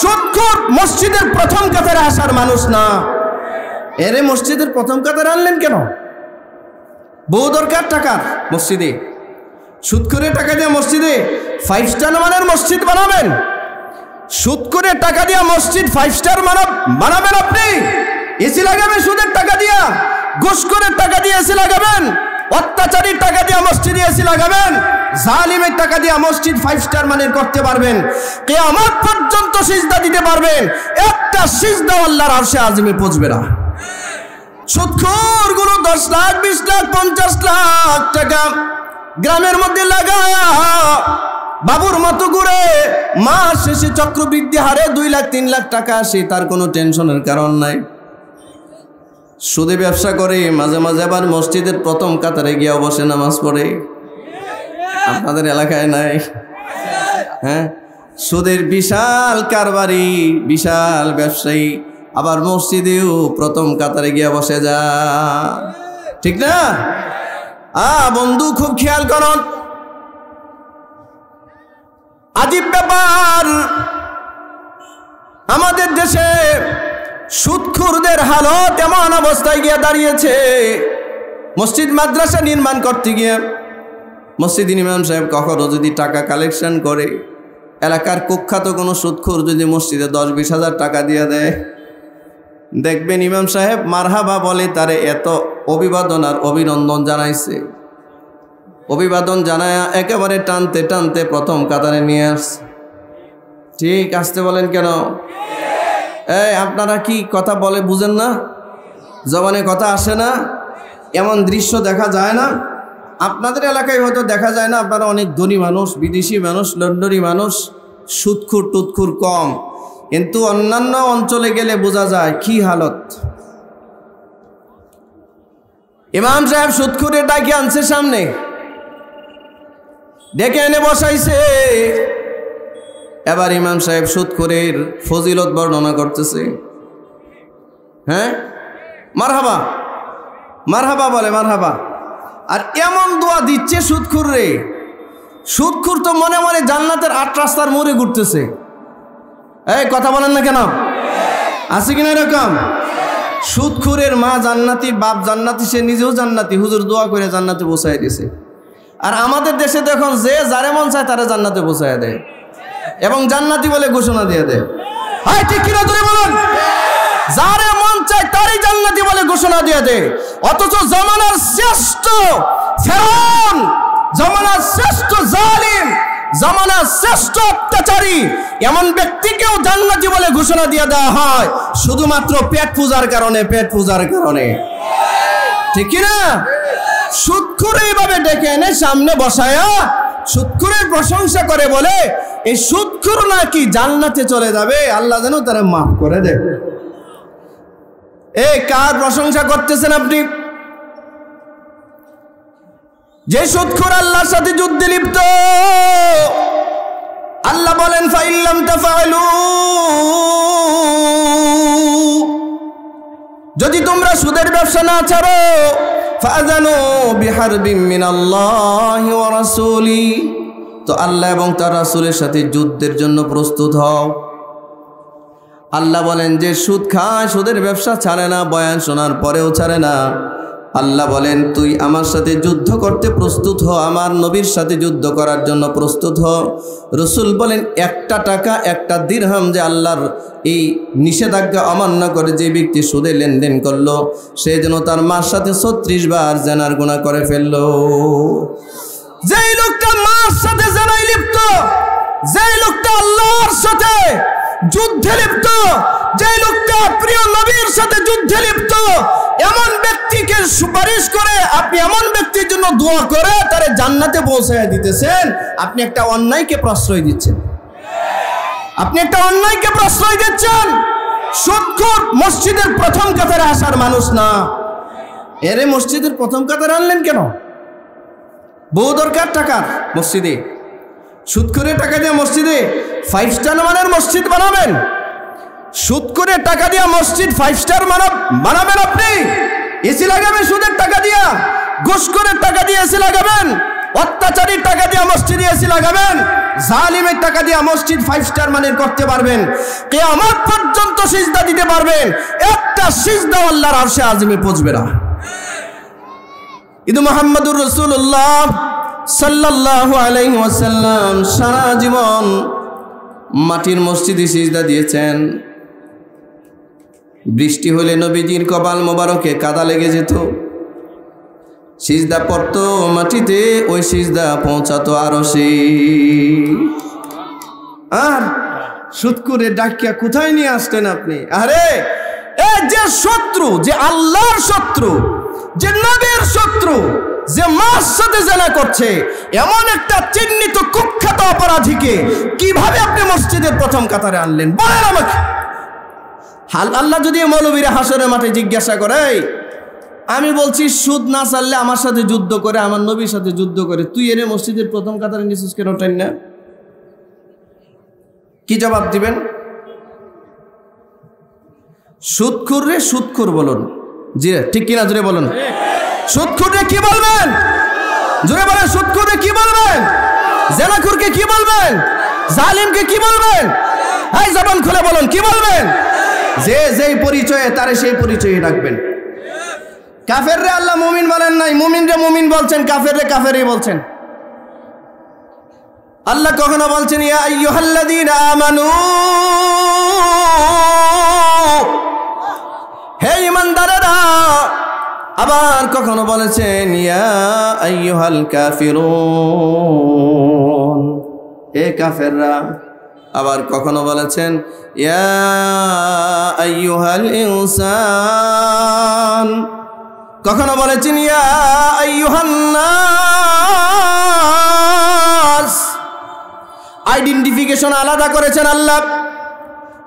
সুদখোর মসজিদের প্রথম কাতারে আসার মানুষ না। এরে মসজিদের প্রথম কাতারে আনলেন কেন? বহু দরকার টাকার মসজিদে, সুদ করে টাকা দিয়ে মসজিদে 5 স্টার মানের মসজিদ বানাবেন। সুদ করে টাকা দিয়ে মসজিদ 5 স্টার বানাবেন আপনি? এসি লাগাবেন সুদের টাকা দিয়া, ঘুষ করে টাকা দিয়ে এসি লাগাবেন, অত্যাচারীর টাকা দিয়ে মসজিদে এসি লাগাবেন, জালিমের টাকা দিয়ে মসজিদ 5 স্টার মানের করতে পারবেন, কিয়ামত পর্যন্ত সিজদা দিতে পারবেন, একটা সিজদা আল্লাহর আরশে আজিমে পৌঁছবে না। সুদখোর গুলো 10 লাখ 20 লাখ 50 লাখ টাকা গ্রামের মধ্যে লাগায়া বাবুর মতো করে মাস শেষে চক্রবৃদ্ধি হারে 2 লাখ 3 লাখ টাকা আসে, তার কোনো টেনশনের কারণ নাই। সুদে ব্যবসা করে মাঝে মাঝে আবার মসজিদের প্রথম কাতারে গিয়ে বসে নামাজ পড়ে। আপনাদের এলাকায় নাই? হ্যাঁ, সুদের বিশাল কারবারি, বিশাল ব্যবসায়ী আবার মসজিদেও প্রথম কাতারে গিয়ে বসে যা, ঠিক না? বন্ধু খুব খেয়াল করুন, আজীব ব্যাপার। আমাদের দেশে সুদখোরদের হালত এমন অবস্থায় গিয়ে দাঁড়িয়েছে, মসজিদ মাদ্রাসা নির্মাণ করতে গিয়ে মসজিদ ইমাম সাহেব কখনো যদি টাকা কালেকশন করে, এলাকার কুখ্যাত কোনো সুদখোর যদি মসজিদে 10-20 হাজার টাকা দিয়ে দেয়, দেখবেন ইমাম সাহেব মারহাবা বলে তারে এত অভিবাদন আর অভিনন্দন জানাইছে, অভিবাদন জানায় একেবারে টানতে টানতে প্রথম কাতারে নিয়ে আসছে। ঠিক আসতে বলেন কেন? আপনারা কি কথা বলে বুঝেন না? জবানে কথা আসে না? এমন দৃশ্য দেখা যায় না? আপনাদের এলাকায় হয়তো দেখা যায় না, আপনারা অনেক ধনী মানুষ, বিদেশি মানুষ, লন্ডনী মানুষ, সুদখোর টুদখোর কম, কিন্তু অন্যান্য অঞ্চলে গেলে বোঝা যায় কি হালত। ইমাম সাহেব সুদখোরের ডাকে আনছে সামনে, ডেকে এনে বসাইছে। এবার ইমাম সাহেব সুদখোরের ফজিলত বর্ণনা করতেছে। হ্যাঁ, মারহাবা মারহাবা বলে, মারহাবা। আর এমন দোয়া দিচ্ছে সুদখোর রে, সুদখোর তো মনে মনে জান্নাতের 8 রাস্তার মোড়ে ঘুরতেছে। এই কথা বলেন না কেন? আছে কিনা এরকম? সুদখোরের মা জান্নাতি, বাপ জান্নাতি, সে নিজেও জান্নাতি, হুজুর দোয়া করে জান্নাতে পৌঁছায় দিছে। আর আমাদের দেশে দেখুন, যে যারে মন চায় তারা জান্নাতে পৌঁছায় দেয় এবং জান্নাতি বলে ঘোষণা দিয়ে দেয়। হাই, ঠিক কিনা তুমি বলুন? যারে মন চায় তারই জান্নাতি বলে ঘোষণা দিয়ে দেয়। অথচ জামানার শ্রেষ্ঠ ফেরাউন, জামানার শ্রেষ্ঠ জালিম, জামানার শ্রেষ্ঠ অত্যাচারী এমন ব্যক্তিকেও জান্নাতি বলে ঘোষণা দিয়ে দেওয়া হয় শুধুমাত্র পেট পূজার কারণে, পেট পূজার কারণে, ঠিক কিনা? সুদখোর এইভাবে ডেকে এনে সামনে বসায়া সুদখোরের প্রশংসা করে, বলে এই সুদখোর নাকি জান্নাতে চলে যাবে, আল্লাহ যেন তারা মাফ করে দেয়। এই কার প্রশংসা করতেছেন আপনি? যে সুদখোর আল্লাহর সাথে যুদ্ধে লিপ্ত। আল্লাহ বলেন, ফাইল্লাম তাফআলু, যদি তোমরা সুদের ব্যবসা না ছাড়ো, ফাযানু বিহারবিম মিনাল্লাহি ওয়া রাসূলি, তো আল্লাহ এবং তার রাসূলের সাথে যুদ্ধের জন্য প্রস্তুত হও। আল্লাহ বলেন, যে সুদ খায়, সুদের ব্যবসা ছাড়ে না, বয়ান শোনার পরেও ছাড়ে না, আল্লাহ বলেন তুই আমার সাথে যুদ্ধ করতে প্রস্তুত হ, আমার নবীর সাথে যুদ্ধ করার জন্য প্রস্তুত হ। রসুল বলেন, একটা টাকা, একটা দিরহাম যে আল্লাহর এই নিষেধাজ্ঞা অমান্য করে যে ব্যক্তি সুদে লেনদেন করলো, সে যেন তার মার সাথে 36 বার জেনার গুনাহ করে ফেললো। যেই লোকটা মার সাথে জেনায় লিপ্ত, যেই লোকটা আল্লাহর সাথে যুদ্ধে লিপ্ত, যে লোকটা প্রিয় নবীর সাথে যুদ্ধে লিপ্ত, এমন ব্যক্তিকে সুপারিশ করে আপনি এমন ব্যক্তির জন্য দোয়া করে তারে জান্নাতে পৌঁছায় দিতেছেন, আপনি একটা অন্যায়কে প্রশ্রয় দিচ্ছেন। আপনি একটা অন্যায়কে প্রশ্রয় দিচ্ছেন। সুদখোর মসজিদের প্রথম কাতারে আসার মানুষ না। এরে মসজিদের প্রথম কাতারে আনলেন কেন? বহু দরকার টাকার মসজিদে, সুদ করে টাকা দিয়ে মসজিদে 5 স্টার মানের মসজিদ বানাবেন। সুদ করে টাকা দিয়া মসজিদ 5 স্টার বানাবেন আপনি? এসি লাগাবেন সুদের টাকা দিয়া, ঘুষ করে টাকা দিয়ে এসি লাগাবেন, অত্যাচারীর টাকা দিয়া মসজিদে এসি লাগাবেন, জালিমের টাকা দিয়ে মসজিদ 5 স্টার মানের করতে পারবেন, কিয়ামত পর্যন্ত সিজদা দিতে পারবেন, একটা সিজদা আল্লাহর আরশে আজিমে পৌঁছবে না। কিন্তু মুহাম্মদুর রাসূলুল্লাহ সাল্লাল্লাহু আলাইহি ওয়াসাল্লাম সারা জীবন মাটির মসজিদে সিজদা দিয়েছেন। বৃষ্টি হলে নবীজির কপাল মোবারকে কাদা লেগে যেত, সিজদা পড়তো মাটিতে, ওই সিজদা পৌঁছাতো আরশে। আর সুদ করে ডাকিয়া কোথায় নিয়ে আসতেন আপনি? আরে এ যে শত্রু, যে আল্লাহর শত্রু, যে নবীর শত্রু, যে মার সাথে জেনা করছে, এমন একটা চিহ্নিত কুখ্যাত অপরাধীকে কিভাবে আপনি মসজিদের প্রথম কাতারে আনলেন? বলেন আমাকে। আল্লাহ যদি মৌলবীরা হাসরের মাঠে জিজ্ঞাসা করে, আমি বলছি সুদ না চাললে আমার সাথে যুদ্ধ করে, আমার নবীর সাথে যুদ্ধ করে, তুই এনে মসজিদের প্রথম কাতারে নিছিস কেন? টাইম না, কি জবাব দিবেন? সুদখোর রে সুদখোর বলুন। জি ঠিক কিনা জোরে বলুন। সুদখোরকে কি বলবেন? জোরে বলেন। সুদখোরকে কি বলবেন? জেনাখোরকে কি বলবেন? জালিমকে কি বলবেন? এই জবান খুলে বলুন, কি বলবেন? যে যেই পরিচয়ে তারে সেই পরিচয়ে ডাকবেন। কাফের রে আল্লাহ মুমিন বলেন নাই, মুমিন রে মুমিন বলছেন, কাফের রে কাফেরই বলছেন। আল্লাহ কখনো বলছেন ইয়া আইয়ুহাল্লাযীনা আমানু, হে ঈমানদারেরা, আবার কখনো বলেছেন ইয়া আইয়ুহাল কাফিরুন, হে কাফেররা। আবার কখনো বলেছেন ইয়া আইয়ুহাল ইনসান, কখনো বলেছেন ইয়া আইয়ুহান নাস। আইডেন্টিফিকেশন আলাদা করেছেন আল্লাহ।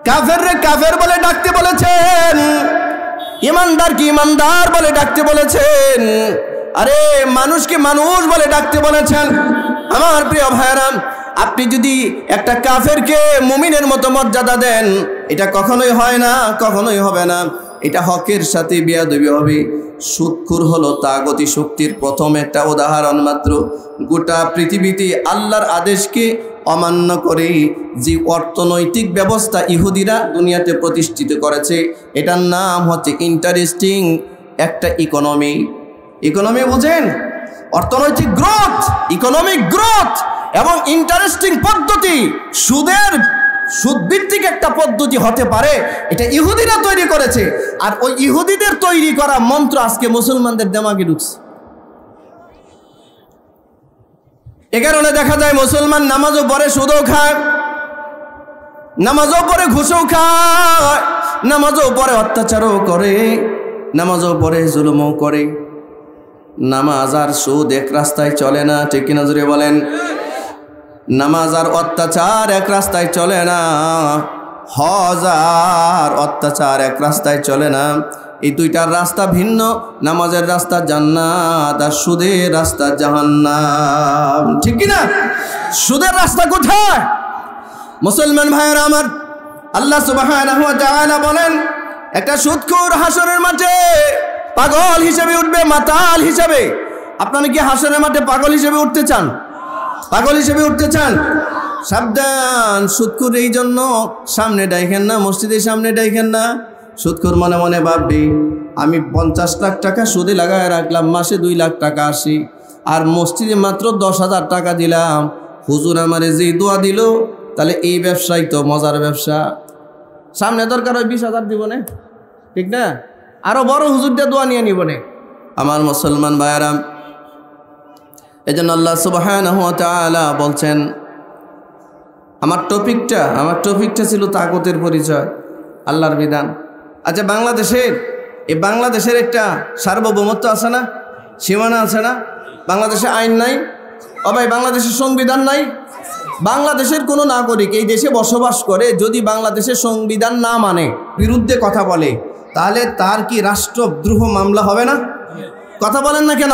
কাফের রে কাফের বলে ডাকতে বলেছেন, ইমানদার কি ইমানদার বলে ডাকতে বলেছেন, আরে মানুষকে মানুষ বলে ডাকতে বলেছেন। আমার প্রিয় ভাইরা, আপনি যদি একটা কাফেরকে মুমিনের মতো মর্যাদা দেন, এটা কখনোই হয় না, কখনোই হবে না। এটা হকের সাথে বেয়াদবি হবে। সুদখোর হলো তাগতি শক্তির প্রথম একটা উদাহরণ মাত্র। গোটা পৃথিবীতে আল্লাহর আদেশকে অমান্য করে যে অর্থনৈতিক ব্যবস্থা ইহুদিরা দুনিয়াতে প্রতিষ্ঠিত করেছে, এটার নাম হচ্ছে ইন্টারেস্টিং একটা ইকোনমি। ইকোনমি বুঝেন? অর্থনৈতিক গ্রোথ, ইকোনমিক গ্রোথ এবং ইন্টারেস্টিং পদ্ধতি, সুদভিত্তিক একটা পদ্ধতি হতে পারে, এটা ইহুদিরা তৈরি করেছে। আর ওই ইহুদিদের তৈরি করা মন্ত্র আজকে মুসলমানদের দিমাগে ঢুকছে। এ কারণে দেখা যায় মুসলমান নামাজও পড়ে, সুদও খায়, নামাজও পড়ে ঘুষও খায়, নামাজও পড়ে অত্যাচারও করে, নামাজও পড়ে জুলুমও করে। নামাজ আর সুদ এক রাস্তায় চলে না, ঠিক কিনা জোরে বলেন? নামাজ আর অত্যাচার এক রাস্তায় চলে না, হজ আর অত্যাচার এক রাস্তায় চলে না। এই দুইটার রাস্তা ভিন্ন। নামাজের রাস্তা জান্নাত আর সুদের রাস্তা জাহান্নাম, ঠিক কিনা? সুদের রাস্তা কোথায়? মুসলমান ভাইয়েরা আমার, আল্লাহ সুবহানাহু ওয়া তাআলা বলেন, একটা সুদখোর হাসরের মাঠে পাগল হিসেবে উঠবে, মাতাল হিসেবে। আপনারা কি হাসরের মাঠে পাগল হিসেবে উঠতে চান? পাগল হিসেবে উঠতে চান? সাবধান, সুদখোর এই জন্য সামনে ডাইখেন না, মসজিদের সামনে ডাইখেন না। সুদখোর মনে মনে ভাববি, আমি 50 লাখ টাকা সুদে লাগায় রাখলাম, মাসে 2 লাখ টাকা আসি, আর মসজিদে মাত্র 10,000 টাকা দিলাম। হুজুর আমারে যে দোয়া দিল, তাহলে এই ব্যবসাই তো মজার ব্যবসা। সামনে দরকার হয় 20,000 দিব না, ঠিক না? আরো বড় হুজুরটা দোয়া নিয়ে নিব না। আমার মুসলমান ভাইয়ারা, এই জন্য আল্লাহ সুবহানাহু ওয়া তাআলা বলছেন, আমার টপিকটা ছিল তাকতের পরিচয়, আল্লাহর বিধান। আচ্ছা, বাংলাদেশের একটা সার্বভৌমত্ব আছে না, সীমানা আছে না? বাংলাদেশে আইন নাই, ভাই বাংলাদেশের সংবিধান নাই। বাংলাদেশের কোনো নাগরিক এই দেশে বসবাস করে, যদি বাংলাদেশের সংবিধান না মানে, বিরুদ্ধে কথা বলে, তাহলে তার কি রাষ্ট্রদ্রোহ মামলা হবে না? কথা বলেন না কেন?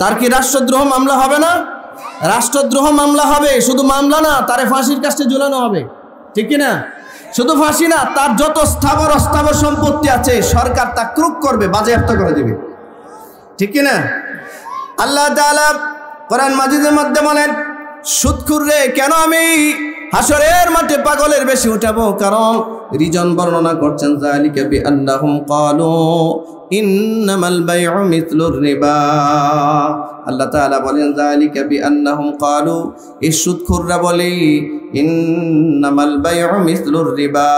তার কি রাষ্ট্রদ্রোহ মামলা হবে না? রাষ্ট্রদ্রোহ মামলা হবে। শুধু মামলা না, তারে ফাঁসির কাস্টে ঝুলানো হবে, ঠিক কিনা? শুধু ফাঁসি না, তার যত স্থাবর অস্থাবর সম্পত্তি আছে সরকার তা ক্রুক করবে, বাজেয়াপ্ত করে দেবে, ঠিক কিনা? আল্লাহ তাআলা কোরআন মাজিদের মধ্যে বলেন, সুদখোর রে কেন আমি হাসরের মাঠে পাগলের বেশি উঠাবো? কারণ রিজন বর্ণনা করছেন যালিকা বিআন্নাহুম ক্বালু ইন্নামাল বাইউ মিথলুর রিবা। আল্লাহ তাআলা বলেন যালিকা বিআন্নাহুম ক্বালু, এই সুদখোররা বলে ইন্নামাল বাইউ মিথলুর রিবা,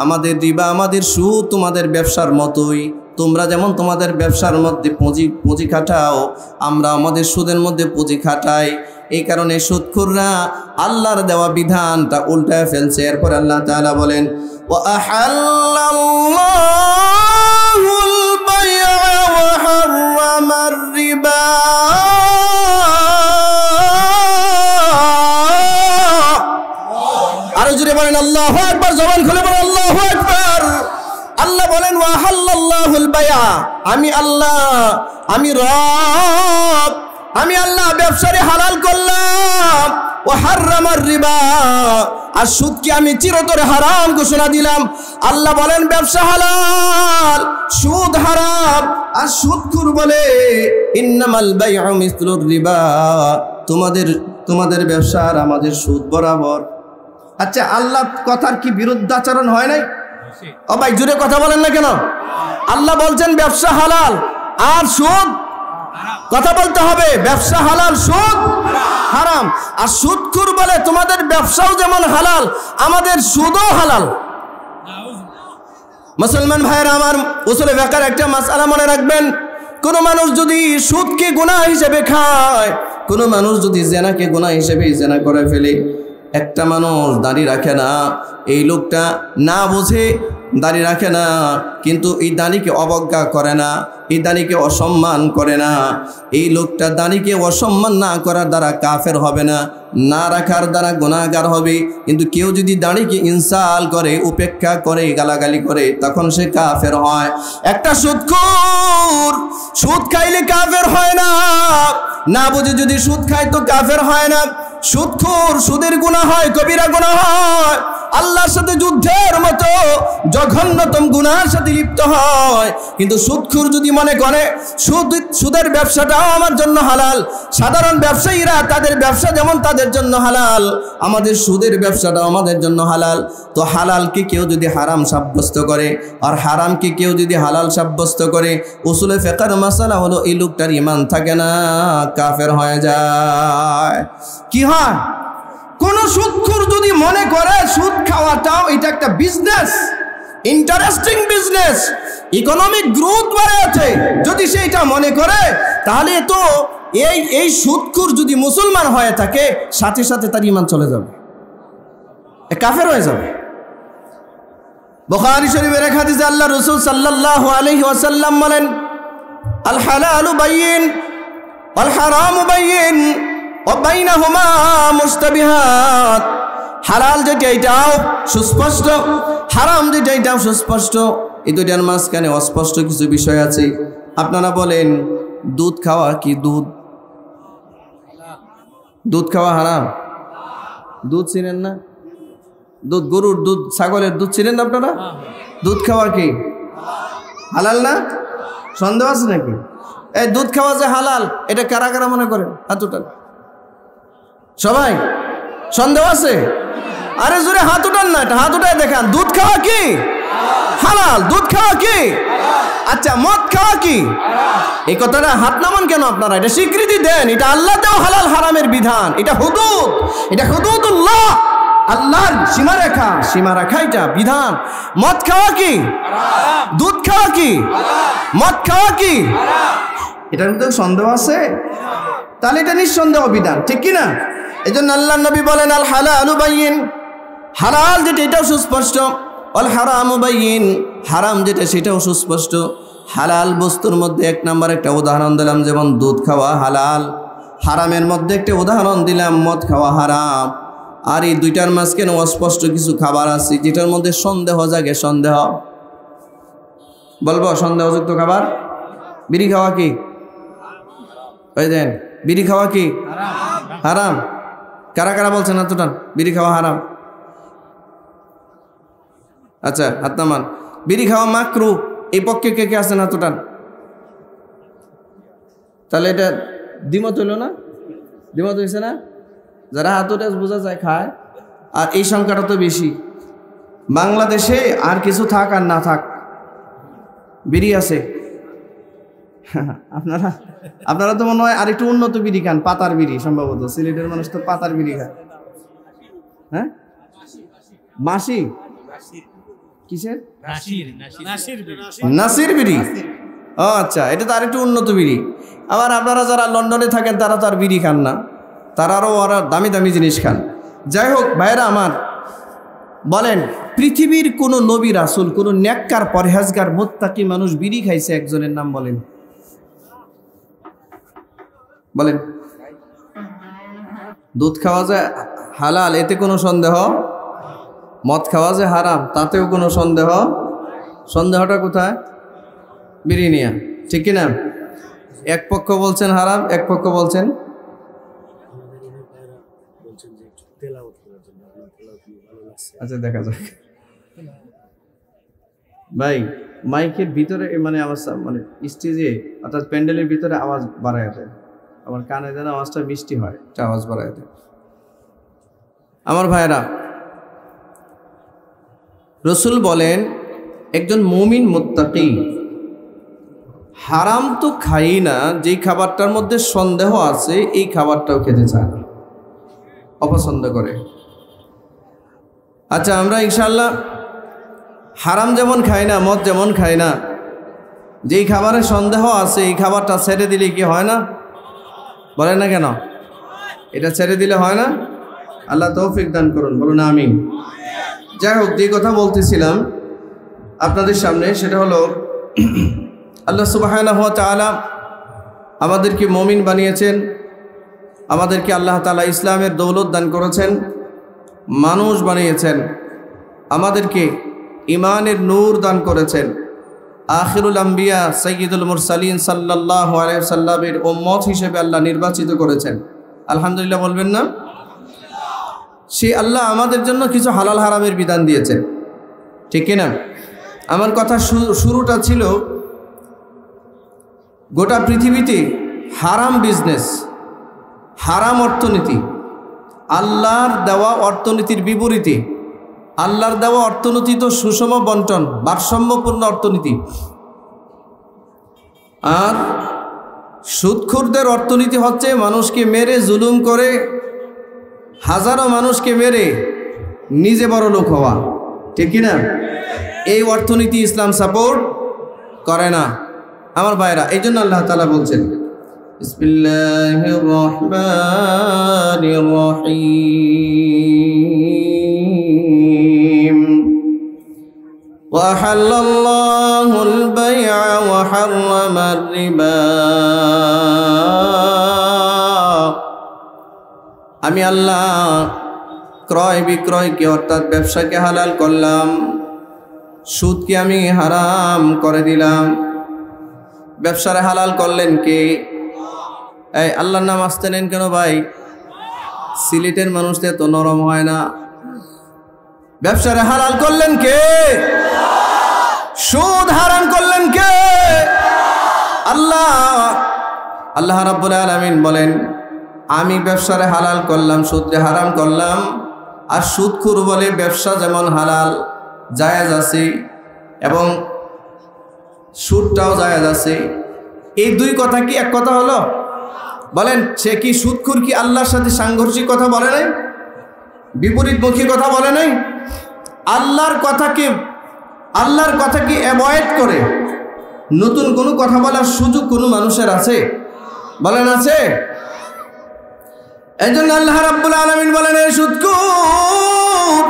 আমাদের রিবা আমাদের সুদ তোমাদের ব্যবসার মতোই। তোমরা যেমন তোমাদের ব্যবসার মধ্যে পুঁজি খাটাও, আমরা আমাদের সুদের মধ্যে পুঁজি খাটাই। এই কারণে সুদখোররা আল্লাহর দেওয়া বিধানটা উল্টায় ফেলছে। এরপর আল্লাহ তাআলা বলেন ওয়া আহাল্লাল্লাহুল বাই'a ওয়া হাররামার রিবা। আরো জোরে বলেন আল্লাহু আকবার, জবান খুলে বলেন আল্লাহু আকবার। আল্লাহ বলেন ওয়া আহাল্লাল্লাহুল বাই'a, আমি আল্লাহ, আমি রব, আমি আল্লাহ ব্যবসারে হালাল করলাম। ও হারামার রিবা, আর সুদকে আমি চিরতরে হারাম ঘোষণা দিলাম। আল্লাহ বলেন ব্যবসা হালাল, সুদ হারাম। আর সুদখোর বলে ইন্নামাল বাইউ মিথলুর রিবা, তোমাদের ব্যবসা আর আমাদের সুদ বরাবর। আচ্ছা, আল্লাহ কথার কি বিরুদ্ধাচরণ হয় নাই? ও ভাই জোরে কথা বলেন না কেন? আল্লাহ বলছেন ব্যবসা হালাল আর সুদ, কথা বলতে হবে, ব্যবসা হালাল সুদ হারাম। আর সুদখোর বলে তোমাদের ব্যবসাও যেমন হালাল আমাদের সুদও হালাল। মুসলমান ভাইয়েরা আমার, উসুলে ফিকহের একটা মাসআলা মনে রাখবেন, কোন মানুষ যদি সুদকে গুনাহ হিসেবে খায়, কোন মানুষ যদি জেনাকে গুনাহ হিসেবে জেনা করে ফেলে, একটা মানুষ দাড়ি রাখে না, এই লোকটা না বুঝে দাড়ি রাখে না, কিন্তু এই দাড়িকে অবজ্ঞা করে না, এই দাড়িকে অসম্মান করে না, এই লোকটা দাড়িকে অসম্মান না করার দ্বারা কাফের হবে না, না রাখার দ্বারা গুনাহগার হবে। কিন্তু কেউ যদি দাড়িকে ইনসাল করে, উপেক্ষা করে, গালাগালি করে, তখন সে কাফের হয়। একটা সুদখোর সুদ খাইলে কাফের হয় না, না বুঝে যদি সুদ খায় তো কাফের হয় না। সুদখোর সুদের গুনাহ হয়, কবিরা গুনাহ হয়, আল্লাহর সাথে যুদ্ধের মতো জঘন্যতম গুনাহের সাথে লিপ্ত হয়। কিন্তু সুদখোর যদি মনে করে সুদের ব্যবসাটাও আমার জন্য হালাল, সাধারণ ব্যবসায়ীরা তাদের ব্যবসা যেমন তাদের জন্য হালাল, আমাদের সুদের ব্যবসাটাও আমাদের জন্য হালাল। তো হালালকে কেউ যদি হারাম সাব্যস্ত করে আর হারামকে কেউ যদি হালাল সাব্যস্ত করে, উসুলে ফিকহের মাসালা হলো এই লোকটার ঈমান থাকে না, কাফের হয়ে যায়। কি হয়? কোন সুদখোর যদি মনে করে সুদ খাওয়াটাও এটা একটা business, interesting business, economic growth বাড়াচ্ছে, যদি সে এটা মনে করে, তাহলে তো এই সুদখোর যদি মুসলমান হয়ে থাকে, সাথে সাথে তার ঈমান চলে যাবে, কাফের হয়ে যাবে। বুখারী শরীফের এক হাদিসে আল্লাহ রাসূল সাল্লাল্লাহু আলাইহি ওয়াসাল্লাম বলেন আল হালালু বাইয়িন ওয়াল হারামু বাইয়িন ওয়া বাইনাহুমা মুশতাবিহাত। হালাল যেটা এটাও সুস্পষ্ট, হারাম যেটা এটাও সুস্পষ্ট, এই দুইটার মাঝখানে অস্পষ্ট কিছু বিষয় আছে। আপনারা বলেন দুধ খাওয়া কি? দুধ খাওয়া হারাম? দুধ চিনেন না? দুধ, গরুর দুধ, ছাগলের দুধ চিনেন না আপনারা? দুধ খাওয়া কি হালাল না? সন্দেহ আছে নাকি? এই দুধ খাওয়া যে হালাল, এটা কারা কারা মনে করেন? হাত উঠান সবাই। সন্দেহ আছে? আরে জোরে হাত উঠান না, এটা হাত উঠায় দেখান। দুধ খাওয়া কি হালাল? দুধ খাওয়া কি? আচ্ছা, মদ খাওয়া কি? এই কথাটা হাত নামান কেন আপনারা? এটা স্বীকৃতি দেন, এটা আল্লাহ দেওয়া হালাল হারামের বিধান, এটা হুদুদ, এটা হুদুদুল্লাহ, আল্লাহর সীমারেখা, সীমারেখা, এটা বিধান। মদ খাওয়া কি? দুধ খাওয়া কি? মদ খাওয়া কি? এটার মধ্যে সন্দেহ আছে? তাহলে এটা নিঃসন্দেহ বিধান, ঠিক কিনা? এই জন্য আল্লাহ নবী বলেন আল হালালু বাইয়িন, হালাল যেটা এটাও সুস্পষ্ট, আল হারামু বাইয়িন, হারাম যেটা সেটাও সুস্পষ্ট। হালাল বস্তুর মধ্যে এক নাম্বার একটা উদাহরণ দিলাম, যেমন দুধ খাওয়া হালাল। হারামের মধ্যে একটা উদাহরণ দিলাম, মদ খাওয়া হারাম। আর এই দুইটার মাঝখানে অস্পষ্ট কিছু খাবার আছে যেটার মধ্যে সন্দেহ জাগে। সন্দেহ বলবো, সন্দেহযুক্ত খাবার। বিড়ি খাওয়া কি? ওই দেন, বিড়ি খাওয়া কি হারাম? কারা কারা বলছেন হাত উঠান, বিড়ি খাওয়া হারাম? আচ্ছা, হাত নামান। বিড়ি খাওয়া মাকরু, এই পক্ষে কে কে আছেন? হাত উঠান। তাহলে এটা দ্বিমত হইল না? দ্বিমত হয়েছে না? যারা হাতুটাস বোঝা যায় খায়, আর এই সংখ্যাটা তো বেশি। বাংলাদেশে আর কিছু থাক আর না থাক, বিড়ি আছে। আপনারা তো মনে হয় আরেকটু উন্নত বিড়ি খান, পাতার বিড়ি সম্ভবত। সিলেটের মানুষ তো পাতার বিড়ি খায়। হ্যাঁ, মাসি কিসের? নাসির বিড়ি। ও আচ্ছা, এটা তো আরেকটু উন্নত বিড়ি। আবার আপনারা যারা লন্ডনে থাকেন তারা তো আর বিড়ি খান না, তারা আরও ওরা দামি দামি জিনিস খান। যাই হোক ভাইরা আমার, বলেন পৃথিবীর কোন নবী রাসূল, কোন নেককার পরহেজগার মুত্তাকি মানুষ বিড়ি খাইছে? একজনের নাম বলেন, বলেন। দুধ খাওয়া যায় হালাল, এতে কোনো সন্দেহ? মদ খাওয়া যে হারাম, তাতেও কোনো সন্দেহ? সন্দেহটা কোথায়? বিড়ি নিয়া, ঠিক কিনা? এক পক্ষ বলছেন হারাম, এক পক্ষ বলছেন। আচ্ছা দেখা যাক ভাই, মাইকের ভিতরে মানে আওয়াজ, মানে স্টেজে অর্থাৎ প্যান্ডেলের ভিতরে আওয়াজ বাড়ায় দেয়, আমার কানে যেন আওয়াজটা মিষ্টি হয়, এটা আওয়াজ বাড়ায় দেয়। আমার ভাইরা, রসুল বলেন একজন মুমিন মুত্তাকি হারাম তো খাই না, যেই খাবারটার মধ্যে সন্দেহ আছে এই খাবারটাও খেতে চায় না, অপছন্দ করে। আচ্ছা, আমরা ইনশাআল্লাহ হারাম যেমন খাই না, মদ যেমন খাই না, যেই খাবারে সন্দেহ আছে এই খাবারটা ছেড়ে দিলে কি হয় না? বলেন না কেন? এটা ছেড়ে দিলে হয় না? আল্লাহ তৌফিক দান করুন, বলুন আমিন। যাই হোক, যে কথা বলতেছিলাম আপনাদের সামনে, সেটা হলো আল্লাহ সুবহানাহু ওয়া তাআলা আমাদেরকে মুমিন বানিয়েছেন, আমাদেরকে আল্লাহ তাআলা ইসলামের দৌলত দান করেছেন, মানুষ বানিয়েছেন, আমাদেরকে ইমানের নূর দান করেছেন, আখিরুল আম্বিয়া সাইয়্যিদুল মুরসালিন সাল্লাল্লাহু আলাইহি ওয়াসাল্লামের উম্মত হিসেবে আল্লাহ নির্বাচিত করেছেন। আলহামদুলিল্লাহ বলবেন না? সে আল্লাহ আমাদের জন্য কিছু হালাল হারামের বিধান দিয়েছেন, ঠিক কিনা? আমার কথা শুরুটা ছিল গোটা পৃথিবীতে হারাম বিজনেস, হারাম অর্থনীতি, আল্লাহর দেওয়া অর্থনীতির বিপরীতে। আল্লাহর দেওয়া অর্থনীতি তো সুষম বন্টন, ভারসাম্যপূর্ণ অর্থনীতি, আর সুদখোরদের অর্থনীতি হচ্ছে মানুষকে মেরে জুলুম করে, হাজারো মানুষকে মেরে নিজে বড় লোক হওয়া, ঠিক কিনা? এই অর্থনীতি ইসলাম সাপোর্ট করে না। আমার ভাইরা, এই জন্য আল্লাহ তাআলা বলছেন বিসমিল্লাহির রহমানির রহিম ওয়া হালাল্লাহুল বাই'a ওয়া হাররামার রিবা। আমি আল্লাহ ক্রয় বিক্রয়কে অর্থাৎ ব্যবসাকে হালাল করলাম, সুদকে আমি হারাম করে দিলাম। ব্যবসারে হালাল করলেন কে? এই আল্লাহর নাম আসতে নেন কেন ভাই? সিলেটের মানুষদের তো নরম হয় না। ব্যবসারে হালাল করলেন কে? সুদ হারাম করলেন কে? আল্লাহ। আল্লাহ রাব্বুল আলামিন বলেন আমি ব্যবসারে হালাল করলাম, সুদরে হারাম করলাম। আর সুদখোর বলে ব্যবসা যেমন হালাল জায়েজ আছে এবং সুদটাও জায়েজ আছে, এই দুই কথা কি এক কথা হলো? বলেন, সে কি সুদখোর কি আল্লাহর সাথে সাংঘর্ষিক কথা বলে নাই? বিপরীতমুখী কথা বলে নাই? আল্লাহর কথাকে অ্যাভয়েড করে নতুন কোনো কথা বলার সুযোগ কোনো মানুষের আছে? বলেন আছে? এই জন্য আল্লাহ রাব্বুল আলামিন বলেন এই সুদখোর,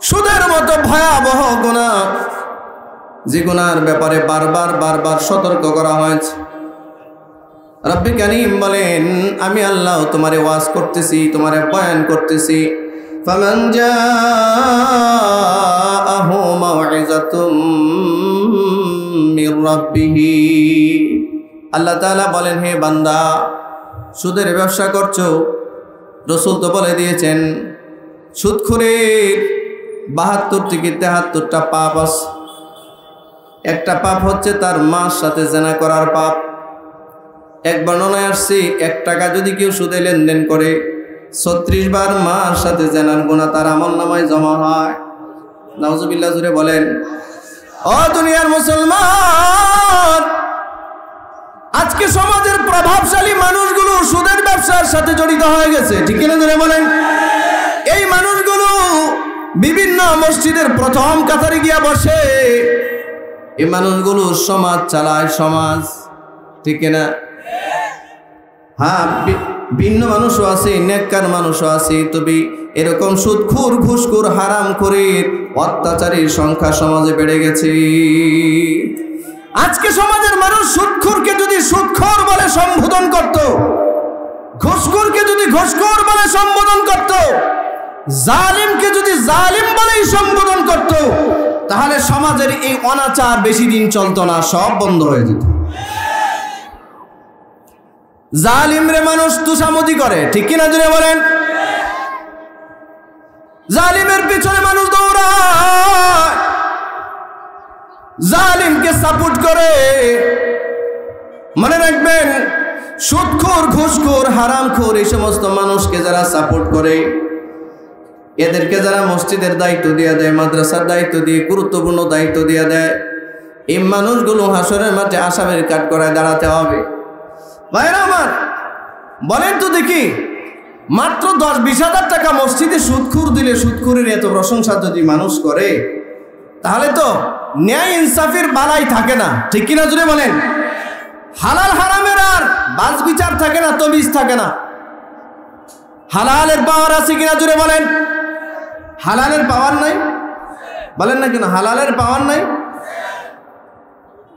সুদের মতো ভয়াবহ গুনাহ, যে গুনার ব্যাপারে বারবার সতর্ক করা হয়েছে। রব্বি কারীম বলেন আমি আল্লাহ তোমারে ওয়াজ করতেছি, তোমারে বয়ান করতেছি। ফামান জাআহু মাউইযাতুম মির রাব্বিহি, আল্লাহ তাআলা বলেন হে বান্দা, সুদের ব্যবসা করছো, রসুল তো বলে দিয়েছেন সুদখোরের 72 থেকে 73টা পাপ আছে। একটা পাপ হচ্ছে তার মার সাথে জেনা করার পাপ, এক বর্ণনায় আসছে 1 টাকা যদি কেউ সুদে লেনদেন করে 36 বার মার সাথে জেনার গুনাহ তার আমলনামায় জমা হয়। নাউজুবিল্লাহ জুড়ে বলেন। ও দুনিয়ার মুসলমান, আজকে সমাজের প্রভাবশালী মানুষগুলো সুদের ব্যবসার সাথে জড়িত হয়ে গেছে, ঠিক কিনা জুড়ে বলেন। এই মানুষগুলো বিভিন্ন মসজিদের প্রথম কাতারে গিয়া বসে, এই মানুষগুলো সমাজ চালায়, সমাজ, ঠিক কিনা? হ্যাঁ, ভিন্ন মানুষও আছে, নেককার মানুষও আছে, তবে এরকম সুদখোর, ঘুষখোর, হারামখোরের, অত্যাচারীর সংখ্যা সমাজে বেড়ে গেছে। আজকে সমাজের মানুষ সুদখোরকে যদি সুদখোর বলে সম্বোধন করত, ঘুষখোরকে যদি ঘুষখোর বলে সম্বোধন করত, জালিমকে যদি জালিম বলেই সম্বোধন করত, তাহলে সমাজের এই অনাচার বেশি দিন চলতো না, সব বন্ধ হয়ে যেত। জালিমরে মানুষ তুষামতি করে, ঠিক কিনা জুড়ে বলেন। জালিমের পিছনে মানুষ দৌড়ায়, জালিমকে সাপোর্ট করে। মনে রাখবেন, সুদখোর, ঘুষখোর, হারামখোর এই সমস্ত মানুষকে যারা সাপোর্ট করে, এদেরকে যারা মসজিদের দায়িত্ব দিয়ে দেয়, মাদ্রাসার দায়িত্ব দিয়ে, গুরুত্বপূর্ণ দায়িত্ব দিয়ে দেয়, এই মানুষগুলো হাসরের মাঠে আসামের কাঠ করায় দাঁড়াতে হবে। ভাইরা আমার, বলেন তো দেখি, মাত্র 10-20 হাজার টাকা মসজিদে সুদখোর দিলে, সুদখোরের এত প্রশংসা যদি মানুষ করে, তাহলে তো ন্যায় ইনসাফের বালাই থাকে না, ঠিক কিনা জুড়ে বলেন। হালাল হারামের আর বাজ বিচার থাকে না, তমিজ থাকে না। হালালের পাওয়ার আছে কিনা জুড়ে বলেন। হালালের পাওয়ার নাই, বলেন না কেন? হালালের পাওয়ার নাই,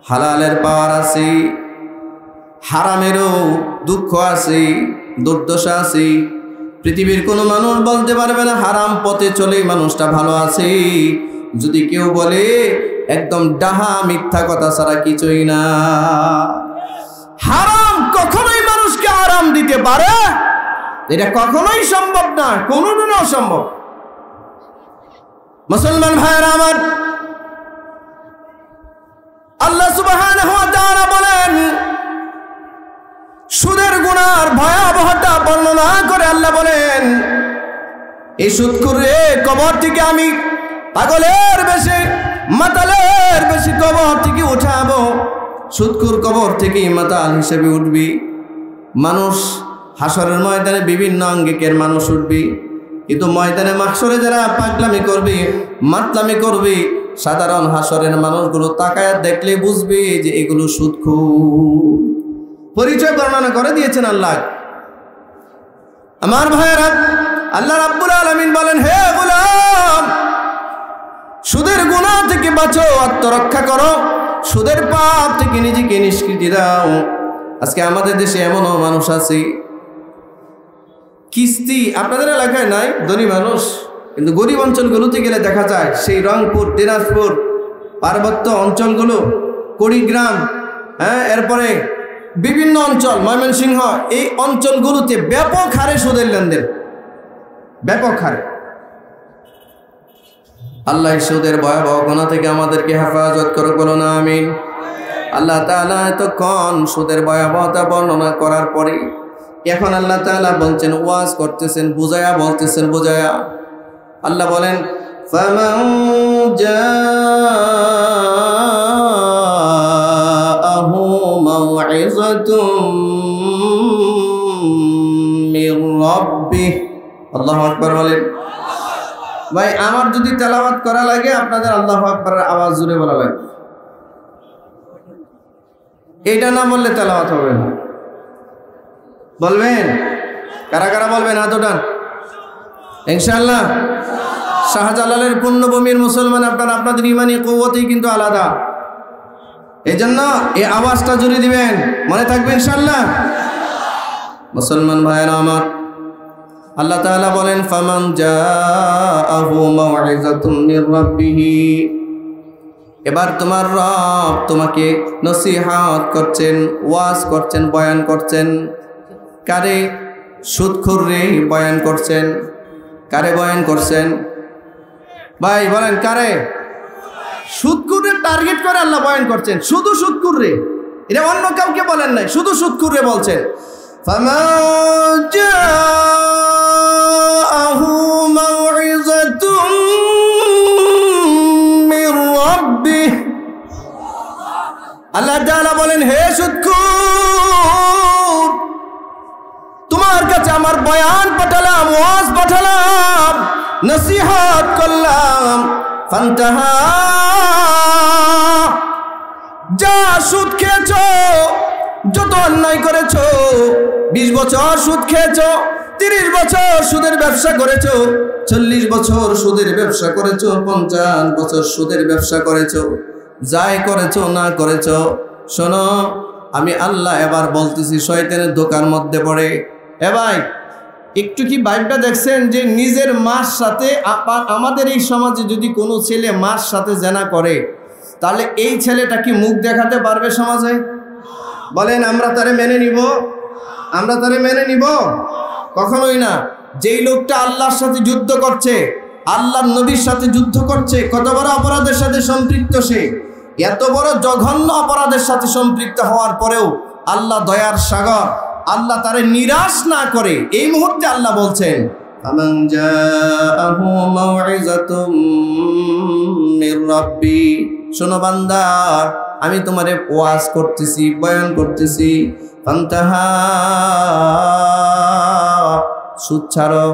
হালালের পাওয়ার আছে। হারামেরও দুঃখ আছে, দুর্দশা আছে। পৃথিবীর কোনো মানুষ বলতে পারবে না হারাম পথে চলে মানুষটা ভালো আছে। যদি কেউ বলে, একদম ডাহা মিথ্যা কথা ছাড়া কিছুই না। হারাম কখনোই মানুষকে আরাম দিতে পারে, এটা কখনোই সম্ভব না, কোনোদিনও অসম্ভব। মুসলমান ভাইয়েরা আমার, আল্লাহ সুবহানাহু ওয়া তাআলা বলেন, সুদের গুনার ভয়াবহতা বর্ণনা করে আল্লাহ বলেন, এই সুদখোর রে, কবর থেকে আমি পাগলের বেশি, মাতালের বেশি কবর থেকে উঠাবো। সুদখোর কবর থেকে মাতাল হিসেবে উঠবি। মানুষ হাসরের ময়দানে বিভিন্ন আঙ্গিকের মানুষ উঠবি, কিন্তু ময়দানে মাহশরে যারা পাগলামি করবে, মাতলামি করবে, সাধারণ হাসরের মানুষগুলো তাকায় দেখলে বুঝবে যে এগুলো সুদখোর। পরিচয় বর্ণনা করে দিয়েছেন আল্লাহ। আমার ভাইয়েরা, আল্লাহ রাব্বুল আলামিন বলেন, হে গোলাম, সুদের গুনাহ থেকে বাঁচো, আত্মরক্ষা করো, সুদের পাপ থেকে নিজেকে নিষ্কৃতি দাও। আজকে আমাদের দেশে এমনও মানুষ আছে, কিস্তি আপনাদের এলাকায় নাই, ধনী মানুষ, কিন্তু গরিব অঞ্চলগুলোতে গেলে দেখা যায় সেই রংপুর, দিনাজপুর, পার্বত্য অঞ্চলগুলো, কুড়িগ্রাম, এরপরে বিভিন্ন অঞ্চল, ময়মনসিংহ, এই অঞ্চলগুলোতে ব্যাপক হারে সুদের লেনদেন, ব্যাপক হারে। আল্লাহ সুদের ভয়াবহ গুনাহ থেকে আমাদেরকে হেফাজত করুক, বলো না আমিন। আল্লাহ তাআলা এতক্ষণ সুদের ভয়াবহতা বর্ণনা করার পরে এখন আল্লাহ তাআলা বলছেন, ওয়াজ করতেছেন, বুঝায়া বলতেছেন, বুঝায়া। আল্লাহ বলেন, ফামান জাআহু মাউইযাতুম মির রাব্বিহ। আল্লাহু আকবার বলেন। ভাই, আমার যদি তেলাওয়াত করা লাগে, আপনাদের আল্লাহু আকবারের আওয়াজ জুড়ে বলা লাগে। এটা না বললে তেলাওয়াত হবে না। বলবেন? কারা কারা বলবেন? হাত ওঠান ইনশাআল্লাহ। শাহজালালের পুণ্যভূমির মুসলমান আপনারা, আপনাদের ইমানি কুওয়াতই কিন্তু আলাদা। এই জন্য এই আওয়াজটা জুড়ে দিবেন, মনে থাকবে ইনশাআল্লাহ। মুসলমান ভাইয়েরা আমার, আল্লাহ তাআলা বলেন, ফামান জাআহু মাউইযাতুম মির রাব্বিহি। এবার তোমার রব তোমাকে নসিহত করছেন, ওয়াজ করছেন, বয়ান করছেন। কারে? সুদখোররে বয়ান করছেন। কারে বয়ান করছেন? ভাই বলেন, কারে? সুদখোররে টার্গেট করে আল্লাহ বয়ান করছেন, শুধু সুদখোররে। এটা অন্য কাউকে বলেন নাই, শুধু সুদখোররে বলছেন। ফামান জাআহু মাউইযাতুম মির রাব্বিহ, আল্লাহ তাআলা বলেন, হে সুদখোর, তোমার কাছে আমার বয়ান পাঠালাম, ওয়াজ পাঠালাম, নসিহত করলাম, ফান্তাহা, যা সুদ খেয়েছো, যত অন্যায় করেছো, 20 বছর সুদ খেয়েছো, 30 বছর সুদের ব্যবসা করেছো, 40 বছর সুদের ব্যবসা করেছো, 50 বছর সুদের ব্যবসা করেছো, যাই করেছো না করেছো, শোনো আমি আল্লাহ এবার বলতেছি, শয়তানের ধোঁকার মধ্যে পড়ে। এ ভাই, একটু কি ভাইবটা দেখছেন যে নিজের মার সাথে, আমাদের এই সমাজে যদি কোনো ছেলে মার সাথে জেনা করে, তাহলে এই ছেলেটা কি মুখ দেখাতে পারবে সমাজে? বলেন, আমরা তারে মেনে নিব? আমরা তারে মেনে নিব? কখনোই না। যেই লোকটা আল্লাহর সাথে যুদ্ধ করছে, আল্লাহর নবীর সাথে যুদ্ধ করছে, কত বড় অপরাধের সাথে সম্পৃক্ত সে, এত বড় জঘন্য অপরাধের সাথে সম্পৃক্ত হওয়ার পরেও আল্লাহ দয়ার সাগর, আল্লাহ তারে নিরাশ না করে। এই মুহূর্তে আল্লাহ বলছেন, ফামান জাআহু মাউইযাতুম মির রাব্বি, শোনো বান্দা, আমি তোমারে ওয়াজ করতেছি, বয়ান করতেছি, ফান্তাহা, সুদ ছাড়ো।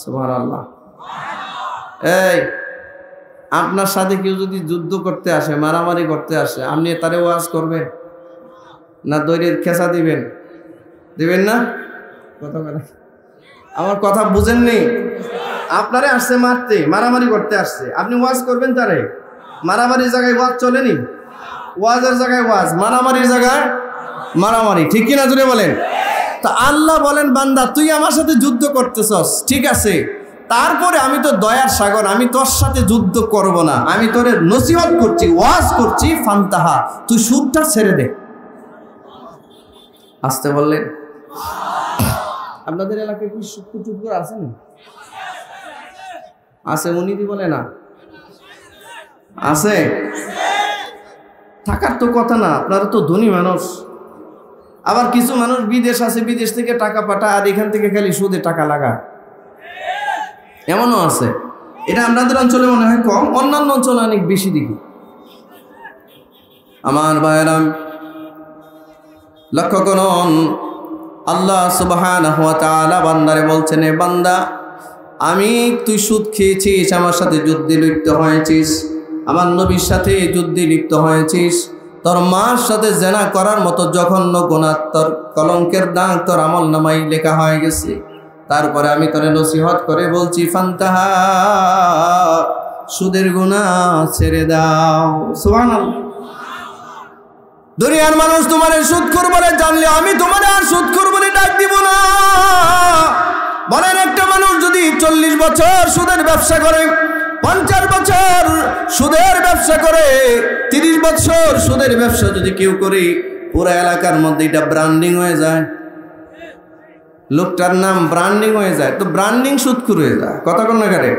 সুবহানাল্লাহ। এই, আপনার সাথে কেউ যদি যুদ্ধ করতে আসে, মারামারি করতে আসে, আপনি তারে ওয়াজ করবেন না দৈরের খেসা দিবেন? দিবেন না? কথা বলেন, আমার কথা বুঝেননি? আপনারে আসছে মারতে, মারামারি করতে আসছে, আপনি ওয়াজ করবেন তারে? মারামারির জায়গায় ওয়াজ চলেনি? ওয়াজের জায়গায় ওয়াজ, মারামারির জায়গায় মারামারি, ঠিক কিনা জুড়ে বলেন? তা আল্লাহ বলেন, বান্দা তুই আমার সাথে যুদ্ধ করতেছস, ঠিক আছে, তারপরে আমি তো দয়ার সাগর, আমি তোর সাথে যুদ্ধ করব না, আমি তোরে নসিহত করছি, ওয়াজ করছি, ফান্তাহা, তুই সুদটা ছেড়ে দে। আসতে বললেন। আপনাদের এলাকায় কি সুদখোর আছেন? আছে? উনি দি বলে না আছে? থাকার তো কথা না, আপনারা তো ধনী মানুষ। আবার কিছু মানুষ বিদেশ আছে, বিদেশ থেকে টাকা পাঠায়, আর এখান থেকে খালি সুদে টাকা লাগায়, এমনও আছে। এটা আপনাদের অঞ্চলে মনে হয় কম, অন্যান্য অঞ্চলে অনেক বেশি দেখি। আমার ভাইয়েরা, লক্ষ্য করুন, আল্লাহ সুবহানাহু ওয়া তাআলা বান্দারে বলছেন, এ বান্দা, তুই সুদ খেয়েছিস, আমার সাথে যুদ্ধে লিপ্ত হয়েছিস, আমার নবীর সাথে যুদ্ধে লিপ্ত হয়েছিস, তোর মার সাথে জেনা করার মতো জঘন্য গুনাহ, তোর কলঙ্কের দাগ তোর আমলনামায় লেখা হয়ে গেছে। তারপরে আমি তোরে নসিহত করে বলছি, ফান্তাহা, সুদের গুনাহ ছেড়ে দাও। সুবহানাল্লাহ। দুনিয়ার মানুষ তোমারে সুদখোর বলে জানলে আমি তোমারে আর সুদখোর বলে ডাক দিব না। বলেন, একটা মানুষ যদি 40 বছর সুদের ব্যবসা করে, 50 বছর সুদের ব্যবসা করে, 30 বছর সুদের ব্যবসা যদি কেউ করে, পুরো এলাকার মধ্যে এটা ব্র্যান্ডিং হয়ে যায়, লোকটার নাম ব্র্যান্ডিং হয়ে যায়, তো ব্র্যান্ডিং সুদখোর হয়ে যায়। কথা কোন না করে?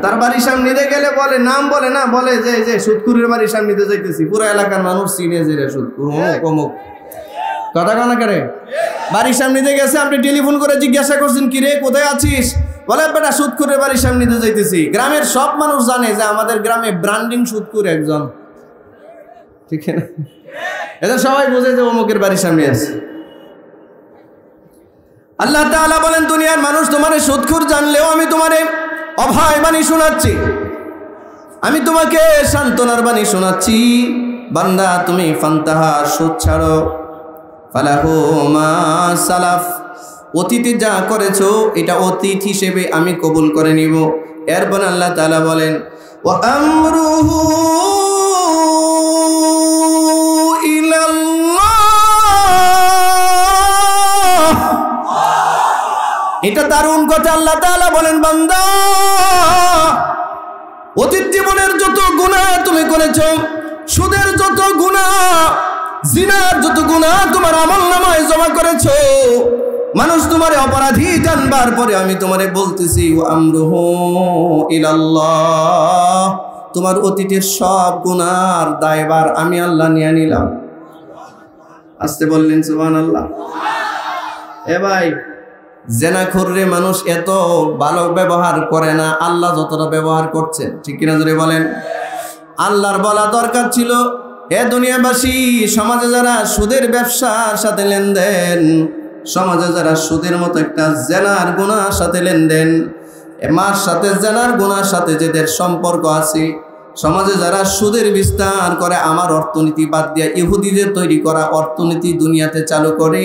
তার বাড়ির সামনে গেলে বলে, নাম বলে না, বলে যে সুদখোরের বাড়ির সামনে যাইতেছি, পুরো এলাকার মানুষ চিনে যে রে সুদখোর, অমুক। কথা কোন না করে? বাড়ির সামনে গেছে, আপনি টেলিফোন করে জিজ্ঞাসা করছেন, কি রে কোথায় আছিস? বলে, বেটা সুদখোরের বাড়ির সামনে যাইতেছি। গ্রামের সব মানুষ জানে যে আমাদের গ্রামে ব্র্যান্ডিং সুদখোর একজন, ঠিক না? এদের সবাই বোঝে যে অমুকের বাড়ির সামনে আছে। আল্লাহ তাআলা বলেন, দুনিয়ার মানুষ তোমারে সুদখোর জানলেও আমি তোমারে অভয় বাণী শোনাচ্ছি, আমি তোমাকে সান্ত্বনার বাণী শোনাচ্ছি। বান্দা, তুমি ফান্তাহা, সুদ ছাড়ো, ফালাহু মা সালাফ, অতীতে যা করেছো এটা অতীত হিসেবে আমি কবুল করে নিব। এরপর আল্লাহ তাআলা বলেন, ওয়া আমরুহু ইলাল্লাহ। এটা দারুণ কথা। আল্লাহ তাআলা বলেন, বান্দা, অতীত জীবনের যত গুনাহ তুমি করেছো, সুদের যত গুনাহ, জিনার যত গুনাহ তোমার আমলনামায় জমা করেছো, মানুষ তোমারে অপরাধী জানবার পরে আমি তোমারে বলতেছি, ওয়া আমরুহু ইলাল্লাহ, তোমার অতীতের সব গুনার দায়ভার আমি আল্লাহ নিয়ে নিলাম। আসতে বললেন সুবহানাল্লাহ। এ ভাই, জেনাখোররে মানুষ এত ভালো ব্যবহার করে না আল্লাহ যতটা ব্যবহার করছেন, ঠিক কিনা জোরে বলেন। আল্লাহর বলা দরকার ছিল, এ দুনিয়াবাসী, সমাজে যারা সুদের ব্যবসার সাথে লেনদেন, সমাজে যারা সুদের মতো একটা জেনার গুনার সাথে লেনদেন, মার সাথে জেনার গুনার সাথে যাদের সম্পর্ক আছে, সমাজে যারা সুদের বিস্তার করে, আমার অর্থনীতি বাদ দিয়ে ইহুদিদের তৈরি করা অর্থনীতি দুনিয়াতে চালু করে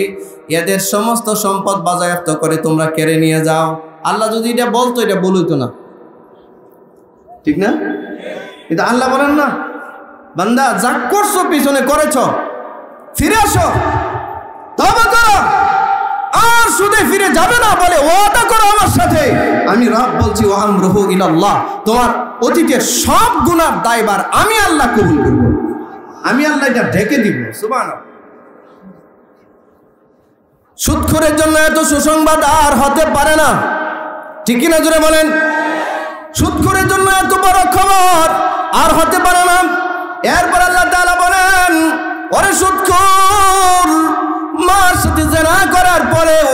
এদের সমস্ত সম্পদ বাজেয়াপ্ত করে তোমরা কেড়ে নিয়ে যাও। আল্লাহ যদি এটা বলতো, এটা বলতো না, ঠিক না? কিন্তু আল্লাহ বলেন না, বান্দা যা করছো পিছনে করেছ, ফিরে আসো, তওবা করো, আর সুদে ফিরে যাবে না বলে ওয়াদা করো আমার সাথে। আমি রব বলছি, ওয়া আমরুহু ইলাল্লাহ, তোমার অতীতের সব গুনার দায়ভার আমি আল্লাহ কবুল করব, আমি আল্লাহ এটা ঢেকে দিব। সুবহানাল্লাহ। সুদখোরের জন্য এত সুসংবাদ আর হতে পারে না, ঠিক না জোরে বলেন। সুদখোরের জন্য এত বড় খবর আর হতে পারে না। এরপর আল্লাহ তাআলা বলেন, ওরে সুদখোর, মার সাথে জিনা করার পরেও,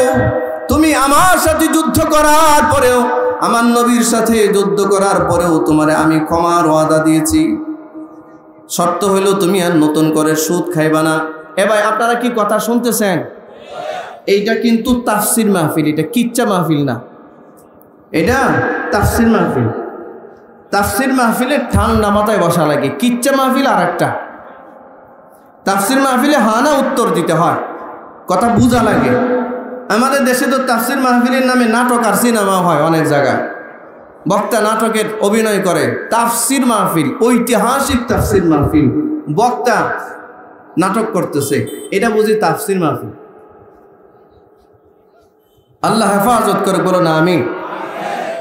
তুমি আমার সাথে যুদ্ধ করার পরেও, আমার নবীর সাথে যুদ্ধ করার পরেও তোমারে আমি ক্ষমার ওয়াদা দিয়েছি, শর্ত হইল তুমি আর নতুন করে সুদ খাইবা না। এ ভাই, আপনারা কি কথা শুনতেছেন? এইটা কিন্তু তাফসির মাহফিল, এটা কিচ্ছা মাহফিল না, এটা তাফসির মাহফিল। তাফসির মাহফিলে ঠান্ডা মাথায় বসা লাগে, কিচ্ছা মাহফিল আর একটা। তাফসির মাহফিলে হানা উত্তর দিতে হয়, কথা বুঝা লাগে। আমাদের দেশে তো তাফসির মাহফিলের নামে নাটক আর সিনেমা হয় অনেক জায়গায়, বক্তা নাটকের অভিনয় করে। তাফসির মাহফিল, ঐতিহাসিক তাফসির মাহফিল, বক্তা নাটক করতেছে, এটা বুঝি তাফসির মাহফিল। আল্লাহ হেফাজত করে, বলো না আমি।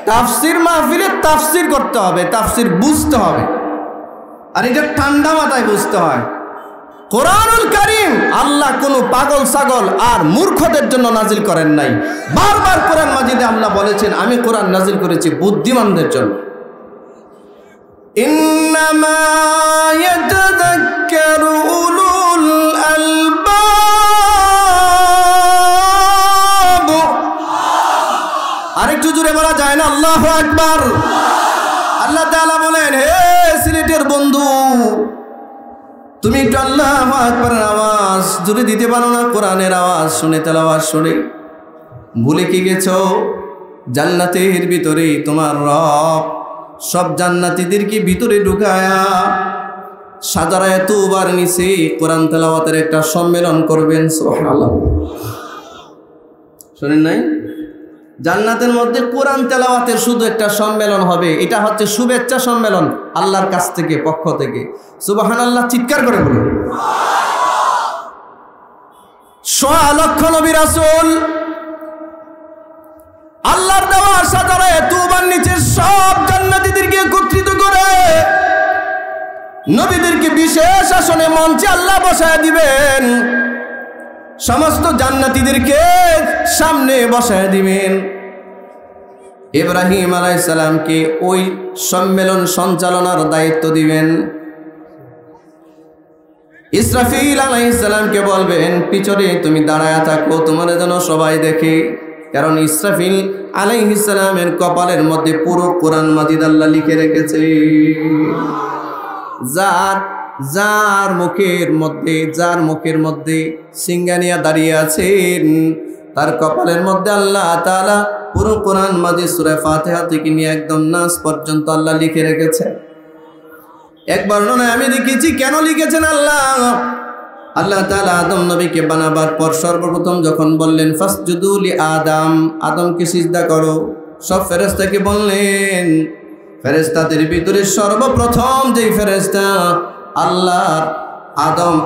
তাফসির মাহফিলে তাফসির করতে হবে, তাফসির বুঝতে হবে, আর এটা ঠান্ডা মাথায় বুঝতে হয়। কোরআনুল কারীম আল্লাহ কোনো পাগল ছাগল আর মূর্খদের জন্য নাজিল করেন নাই। বারবার কোরআন মাজিদে আল্লাহ বলেছেন, আমি কোরআন নাজিল করেছি বুদ্ধিমানদের জন্য। ইন্নামা ইয়াতাযাক্কারু উলুল আলবাব। আরেকটু জোরে বলা যায় না আল্লাহু আকবার? আল্লাহ তাআলা বলেন, হে সিলেটের বন্ধু, তুমি একটু আল্লাহু আকবারের আওয়াজ জোরে দিতে পারো না? কোরআনের আওয়াজ শুনে, তেলাওয়াত শুনে ভুলে কি গেছো? জান্নাতের ভিতরে তোমার রব সব জান্নাতীদেরকে ভিতরে ঢুকায়া সাজারায় তুবার নিচে কোরআন তেলাওয়াতের একটা সম্মেলন করবেন। সুবহানাল্লাহ, শুনেন নাই? জান্নাতের মধ্যে কোরআন তেলাওয়াতের শুধু একটা সম্মেলন হবে, এটা হচ্ছে শুভেচ্ছা সম্মেলন আল্লাহর কাছ থেকে, পক্ষ থেকে। সুবহানাল্লাহ, চিৎকার করে বলুন। 6 লক্ষ নবী রাসূল আল্লাহর দেওয়া সাজারায়ে তুবার নিচে সব জান্নাতীদেরকে একত্রিত করে নবীদেরকে বিশেষ আসনে মঞ্চে আল্লাহ বসায় দিবেন, সমস্ত জান্নাতীদেরকে সামনে বসায় দিবেন। ইব্রাহিম আলাইহিস সালামকে ওই সম্মেলন সঞ্চালনার দায়িত্ব দিবেন। ইসরাফিল আলাইহিস সালামকে বলবেন, পিছনে তুমি দাঁড়ায়া থাকো, তোমার যেন সবাই দেখে। কারণ ইসরাফিল আলাইহিস সালামের কপালের মধ্যে পুরো কোরআন মাজিদ আল্লাহ লিখে রেখেছে। যার মুখের মধ্যে সিঙ্গানিয়া দাঁড়িয়ে আছেন, তার কপালের মধ্যে আল্লাহ তাআলা পুরো কোরআন মাজিদ সূরা ফাতিহা থেকে নিয়ে একদম নাস পর্যন্ত আল্লাহ লিখে রেখেছে। এক বর্ণনায় আমি দেখেছি কেন লিখেছেন আল্লাহ তাআলা আদম নবীকে বানাবার পর সর্বপ্রথম যখন বললেন ফাসজুদু লি আদম, আদমকে সিজদা করো, সব ফেরেশতাকে বললেন। ফেরেশতাদের ভিতরে সর্বপ্রথম যেই ফেরেশতা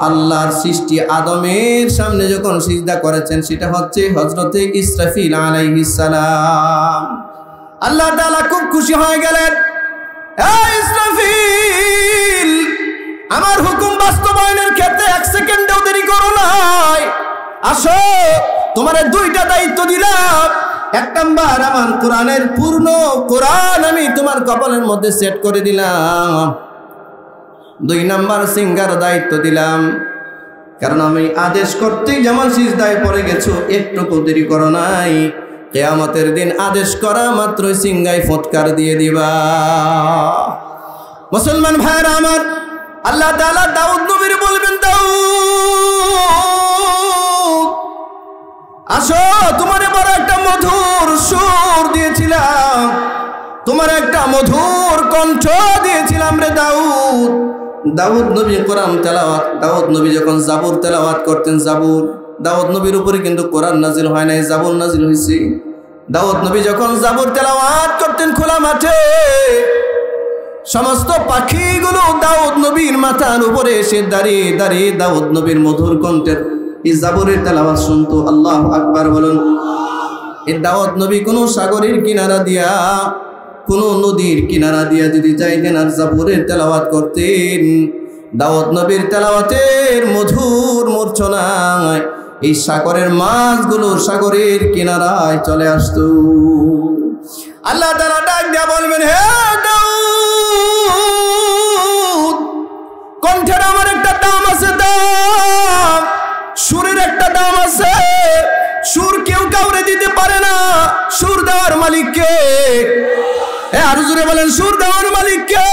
আল্লাহর সৃষ্টি আদমের সামনে যখন সিজদা করেছেন, সেটা হচ্ছে হযরতে ইসরাফিল আলাইহিস সালাম। আল্লাহ তাআলা খুব খুশি হয়ে গেলেন, এই ইসরাফিল, আমার হুকুম বাস্তবায়নের ক্ষেত্রে 1 সেকেন্ডও দেরি করো নাই, আসো, তোমারে 2টা দায়িত্ব দিলাম। 1 নাম্বার, আমার কোরআনের পূর্ণ কোরআন আমি তোমার কপালের মধ্যে সেট করে দিলাম। 2 নাম্বার, সিঙ্গার দায়িত্ব দিলাম। কারণ আমি আদেশ করতেই যেমন সিজদায় পড়ে গেছো, একটু দেরি করো নাই। কিয়ামতের দিন আদেশ করা মাত্রই সিংহায় ফটকার দিয়ে দিবা। মুসলমান ভাইরা আমার, আল্লাহ তাআলা দাউদ নবীর বলবেন, দাউদ আসো, তোমার বড় একটা মধুর সুর দিয়েছিলাম, তোমার একটা মধুর কণ্ঠ দিয়েছিলাম রে দাউদ। দাউদ নবী কোরআন তেলাওয়াত, দাউদ নবী যখন জাবুর তেলাওয়াত করতেন, জাবুর, দাউদ নবীর উপরে কিন্তু কোরআন নাজিল হয় নাই, জাবুর নাজিল হয়েছে। দাউদ নবী যখন জাবুর তেলাওয়াত করতেন খোলা মাঠে, সমস্ত পাখিগুলো দাউদ নবীর মাথার উপরে এসে দাঁড়িয়ে দাঁড়িয়ে দাউদ নবীর মধুর কণ্ঠের এই জাবুরের তেলাওয়াত শুনতো। আল্লাহু আকবার বলুন। এই দাউদ নবী কোনো সাগরের কিনারা দিয়া, কোনো নদীর কিনারা দিয়া যদি যাইতেন আর জাবুরের তেলাওয়াত করতেন, দাউদ নবীর তেলাওয়াতের মধুর মূর্ছনায় এই সাগরের মাছগুলো সাগরের কিনারায় চলে আসতো। আল্লাহ তাআলা ডাক দিয়া বলবেন, হে দাউদ, কণ্ঠের আমার একটা দাম আছে, দাম, সুরের একটা দাম আছে। সুর কেউ কাউরে দিতে পারে না, সুর দেওয়ার মালিক কে? আর জোরে বলেন, সুর দেওয়ার মালিক কে?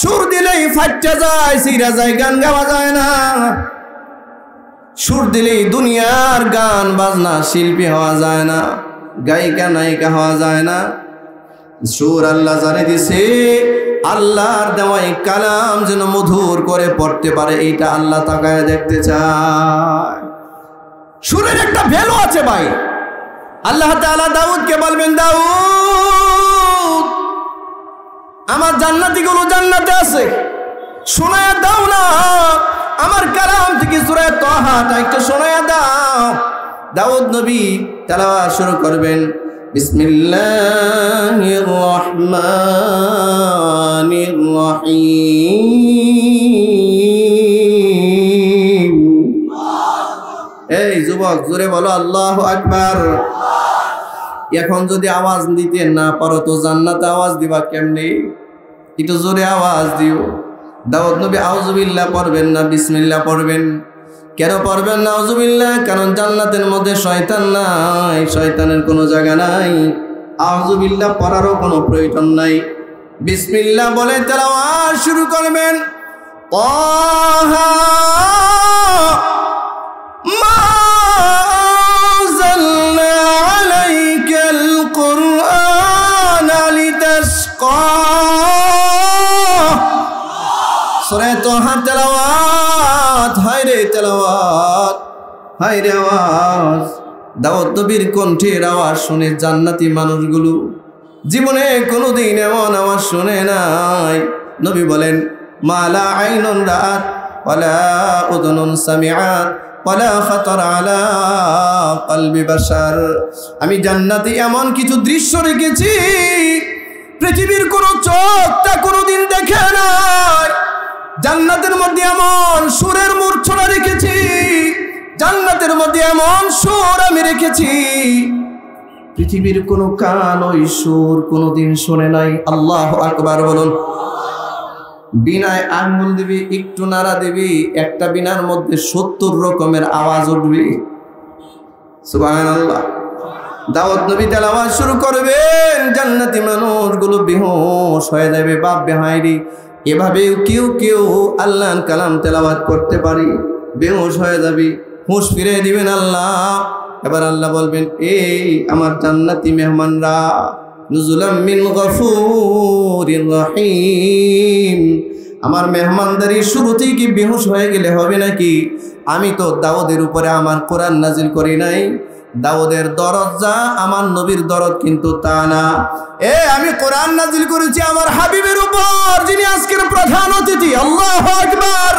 সুর দিলেই ফাটতে যায়, ছিঁড়া যায়, গান গাওয়া যায় না। সুর দিলেই দুনিয়ার গান বাজনা শিল্পী হওয়া যায় না, গায়িকা নায়িকা হওয়া যায় না। সুর আল্লাহ জানে দিছে, আল্লাহর দেওয়াই কালাম যেন মধুর করে পড়তে পারে, এইটা আল্লাহ তাকায় দেখতে চায়। সুরের একটা ভ্যালু আছে ভাই। আল্লাহ তাআলা দাউদকে বলবেন, দাউদ, আমার জান্নাতীগুলো জান্নাতে আছে, শোনায়া দাও না, আমার কালাম থেকে সূরা তাহাটা একটু শোনায়া দাও। দাউদ নবী তেলাওয়াত শুরু করবেন, বিসমিল্লাহির রহমানির রহিম। এই যুবক, জোরে বলো আল্লাহু আকবার। এখন যদি আওয়াজ দিতে না পারো তো জান্নাতে আওয়াজ দিবা কেমনে? একটু জোরে আওয়াজ দিও। দাউদ নবী আউযুবিল্লাহ পড়বেন না বিসমিল্লাহ পড়বেন? কেন পড়বেন না আউযুবিল্লাহ? কারণ জান্নাতের মধ্যে শয়তান নাই, শয়তানের কোনো জায়গা নাই। আউযুবিল্লাহ পড়ারও কোনো প্রয়োজন নাই। বিসমিল্লাহ বলে তেলাওয়াত শুরু করবেন। তাহা মা আনজালনা আলাইকাল কুরআনা লিতাশকা। সূরা তাহা তেলাওয়াত, হায়রে তেলাওয়াত, হায়রে আওয়াজ। দাউদ নবীর কণ্ঠের আওয়াজ শুনে জান্নাতি মানুষগুলো জীবনে কোনোদিন এমন আওয়াজ শুনে নাই। নবী বলেন, মালা আইনুন রাআত ওয়ালা উযুনুন সামিআত ওয়ালা খাতার আলা কলবি বাশার। আমি জান্নাতে এমন কিছু দৃশ্য রেখেছি পৃথিবীর কোন চোখ তা কোনোদিন দেখে নাই। জান্নাতের মধ্যে এমন সুরের মূর্ছনা রেখেছি, জান্নাতের মধ্যে এমন সুর আমি রেখেছি পৃথিবীর কোন কান ওই সুর কোনোদিন শোনে নাই। আল্লাহু আকবার বলুন। বিনায় আঙ্গুল দিবি, একটু নাড়া দিবি, একটা বিনার মধ্যে 70 রকমের আওয়াজ উঠবে। সুবহানাল্লাহ। দাউদ নবী তেলাওয়াত শুরু করবেন, জান্নাতি মানুষগুলো বেহুশ হয়ে যাবে। বাপ বেহাইরি এভাবে কেউ কেউ আল্লাহর কালাম তেলাওয়াত করতে পারি, বেহুশ হয়ে যাবি, হুঁশ ফিরে দিবেন আল্লাহ। এবার আল্লাহ বলবেন, এই আমার জান্নাতি মেহমানরা, নুজুলাম মিন গফুরির রহিম। আমার মেহমানদারি শুরুতেই কি বেহুশ হয়ে গেলে হবে নাকি? আমি তো দাউদের উপরে আমার কোরআন নাজিল করি নাই। দাউদের দরদ যা, আমার নবীর দরদ কিন্তু তা না। আমি কোরআন নাজিল করেছি আমার হাবিবের উপর, যিনি আজকের প্রধান অতিথি। আল্লাহু আকবার।